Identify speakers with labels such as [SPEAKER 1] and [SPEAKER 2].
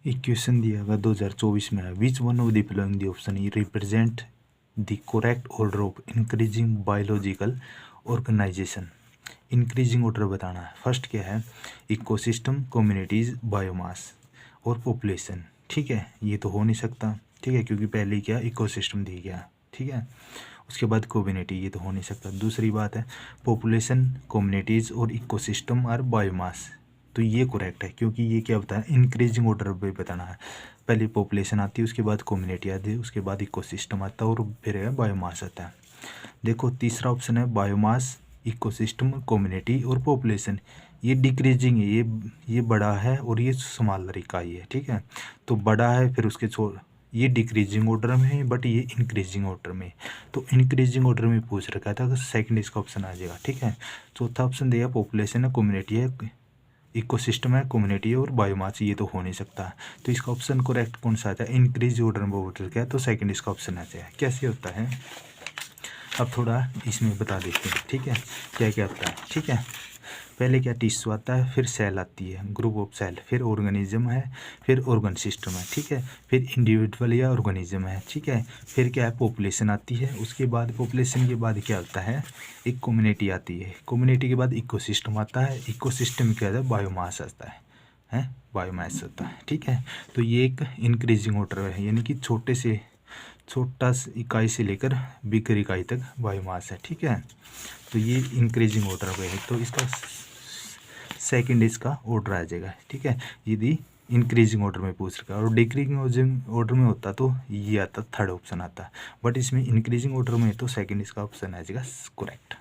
[SPEAKER 1] Equation दिया हुआ 2024 में है, which one of the following the option e represent the correct order of increasing biological organisation. Increasing order बताना है। First क्या है, इकोसिस्टम, कम्युनिटीज, बायोमास और पॉपुलेशन। ठीक है, ये तो हो नहीं सकता। ठीक है, क्योंकि पहले क्या इकोसिस्टम दी गया। ठीक है, उसके बाद कम्युनिटी, ये तो हो नहीं सकता। दूसरी बात है पॉपुलेशन, कम्युनिटीज और इकोसिस्टम और बायोमास, तो ये करेक्ट है, क्योंकि ये क्या होता है इंक्रीजिंग ऑर्डर पे बताना है। पहले पॉपुलेशन आती है, उसके बाद कम्युनिटी आती है, उसके बाद इकोसिस्टम आता है और फिर बायोमास आता है। देखो तीसरा ऑप्शन है बायोमास, इकोसिस्टम, कम्युनिटी और पॉपुलेशन, ये डिक्रीजिंग है, ये बड़ा है और ये स्मॉलर इकाई है। ठीक है, तो बड़ा है फिर उसके ये डिक्रीजिंग ऑर्डर में है, बट ये इंक्रीजिंग ऑर्डर में। तो इंक्रीजिंग ऑर्डर में पूछ रखा था, तो सेकंड इसका ऑप्शन आ जाएगा। ठीक है, चौथा ऑप्शन दिया पॉपुलेशन है, कम्युनिटी है, इकोसिस्टम है, कम्युनिटी है और बायोमास, ये तो हो नहीं सकता। तो इसका ऑप्शन करेक्ट कौन सा आता है, इंक्रीज ऑर्डर में ऑर्डर क्या है, तो सेकंड इसका ऑप्शन आ जाएगा। कैसे होता है अब थोड़ा इसमें बता देते हैं। ठीक है, क्या क्या आता है। ठीक है, पहले क्या टिश्यू आता है, फिर सेल आती है, ग्रुप ऑफ सेल, फिर ऑर्गेनिज्म है, फिर ऑर्गन सिस्टम है। ठीक है, फिर इंडिविजुअल या ऑर्गेनिज्म है। ठीक है, फिर क्या है पॉपुलेशन आती है, उसके बाद पॉपुलेशन के बाद क्या होता है एक कम्युनिटी आती है, कम्युनिटी के बाद इकोसिस्टम आता है, इकोसिस्टम क्या होता है बायोमास आता है बायोमास होता है। ठीक है, तो ये एक इंक्रीजिंग ऑर्डर है, यानी कि छोटा इकाई से लेकर बिगर इकाई तक बायोमास है। ठीक है, तो ये इंक्रीजिंग ऑर्डर पे है, तो इसका सेकंड इसका ऑर्डर आ जाएगा। ठीक है, यदि इंक्रीजिंग ऑर्डर में पूछ रखा है, और डिक्रीजिंग ऑर्डर में होता तो ये आता, थर्ड ऑप्शन आता, बट इसमें इंक्रीजिंग ऑर्डर में है तो सेकंड इसका ऑप्शन आ जाएगा करेक्ट।